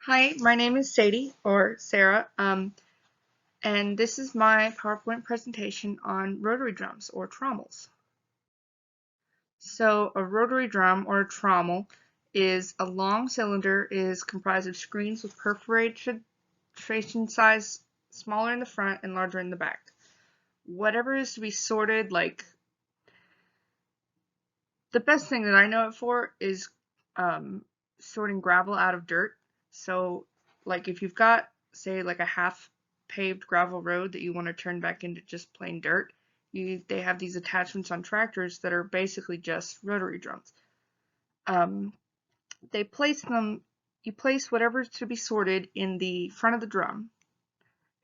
Hi, my name is Sadie, or Sarah, and this is my PowerPoint presentation on rotary drums, or trommels. So a rotary drum, or a trommel, is a long cylinder, is comprised of screens with perforation size smaller in the front and larger in the back. Whatever is to be sorted, like the best thing that I know it for is sorting gravel out of dirt. So like if you've got, say, like a half paved gravel road that you want to turn back into just plain dirt, they have these attachments on tractors that are basically just rotary drums. They place them, you place whatever's to be sorted in the front of the drum,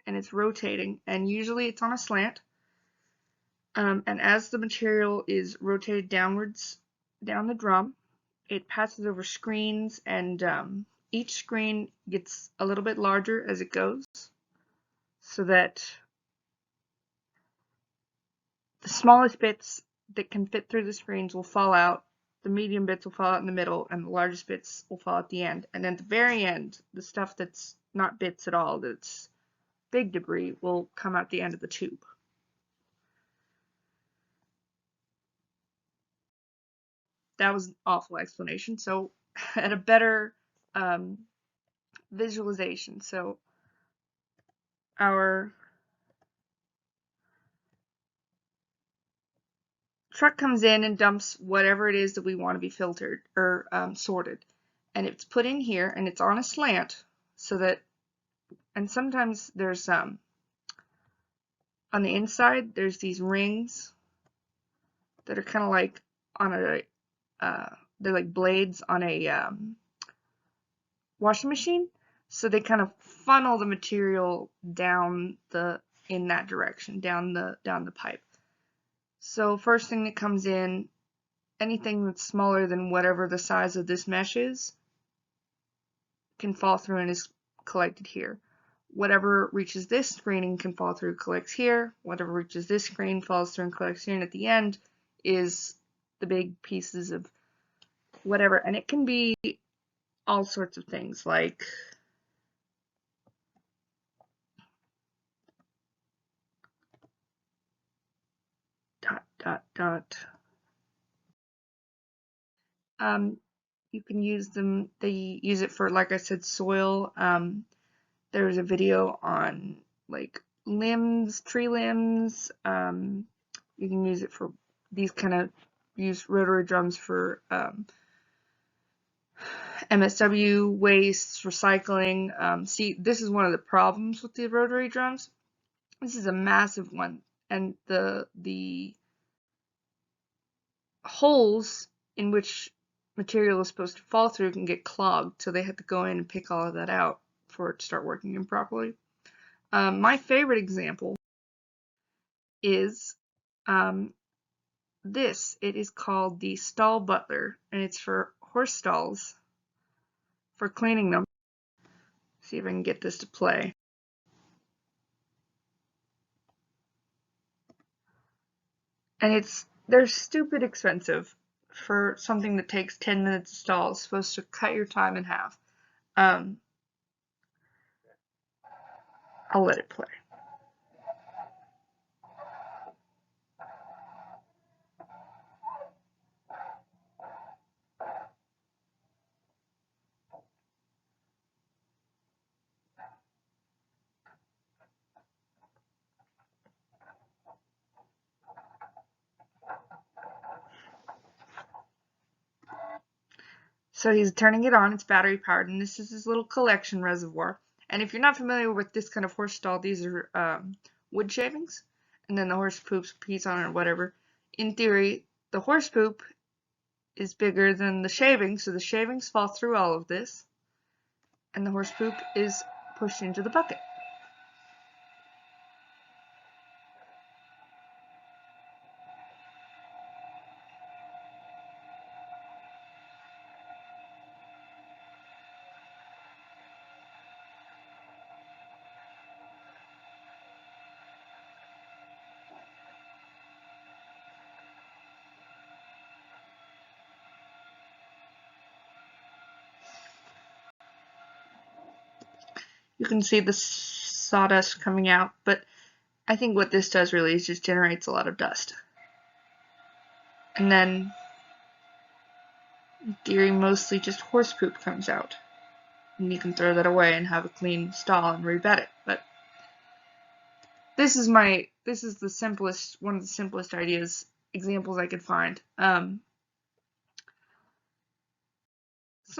and it's rotating, and usually it's on a slant. And as the material is rotated downwards down the drum, it passes over screens, and each screen gets a little bit larger as it goes, so that the smallest bits that can fit through the screens will fall out, the medium bits will fall out in the middle, and the largest bits will fall at the end. And at the very end, the stuff that's not bits at all, that's big debris, will come out the end of the tube. That was an awful explanation. So at a better visualization, so our truck comes in and dumps whatever it is that we want to be filtered or sorted, and it's put in here, and it's on a slant, so that, and sometimes there's on the inside there's these rings that are kind of like on a they're like blades on a washing machine, so they kind of funnel the material down in that direction, down the pipe. So first thing that comes in, anything that's smaller than whatever the size of this mesh is can fall through and is collected here. Whatever reaches this screening can fall through, collects here. Whatever reaches this screen falls through and collects here. And at the end is the big pieces of whatever. And it can be all sorts of things, like dot, dot, dot. You can use them, they use it for, like I said, soil. There's a video on like limbs, tree limbs. You can use it for these kind of, use rotary drums for MSW, waste, recycling. See, this is one of the problems with the rotary drums. This is a massive one, and the holes in which material is supposed to fall through can get clogged, so they have to go in and pick all of that out for it to start working improperly. My favorite example is this. It is called the stall butler, and it's for horse stalls, for cleaning them. See if I can get this to play. And they're stupid expensive for something that takes 10 minutes to stall. It's supposed to cut your time in half. I'll let it play. So he's turning it on, it's battery powered, and this is his little collection reservoir. And if you're not familiar with this kind of horse stall, these are wood shavings, and then the horse poops, pees on it, or whatever. In theory, the horse poop is bigger than the shavings, so the shavings fall through all of this, and the horse poop is pushed into the bucket. You can see the sawdust coming out, but I think what this does really is just generates a lot of dust. And then, in theory, mostly just horse poop comes out. And you can throw that away and have a clean stall and rebed it. But this is the simplest, one of the simplest examples I could find. Some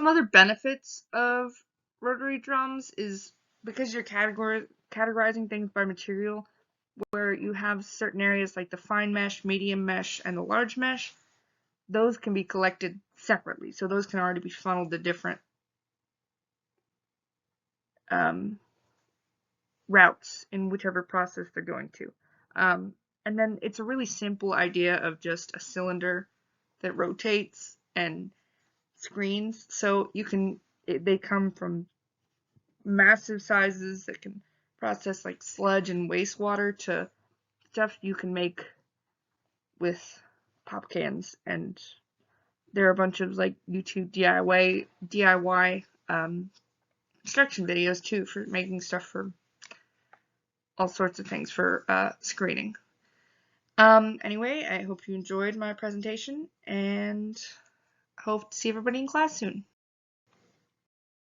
other benefits of rotary drums is because you're categorizing things by material, where you have certain areas like the fine mesh, medium mesh, and the large mesh, those can be collected separately. So those can already be funneled to different routes in whichever process they're going to. And then it's a really simple idea of just a cylinder that rotates and screens. So they come from massive sizes that can process like sludge and wastewater to stuff you can make with pop cans. And there are a bunch of like YouTube DIY instruction videos too for making stuff for all sorts of things for screening. Anyway, I hope you enjoyed my presentation and hope to see everybody in class soon.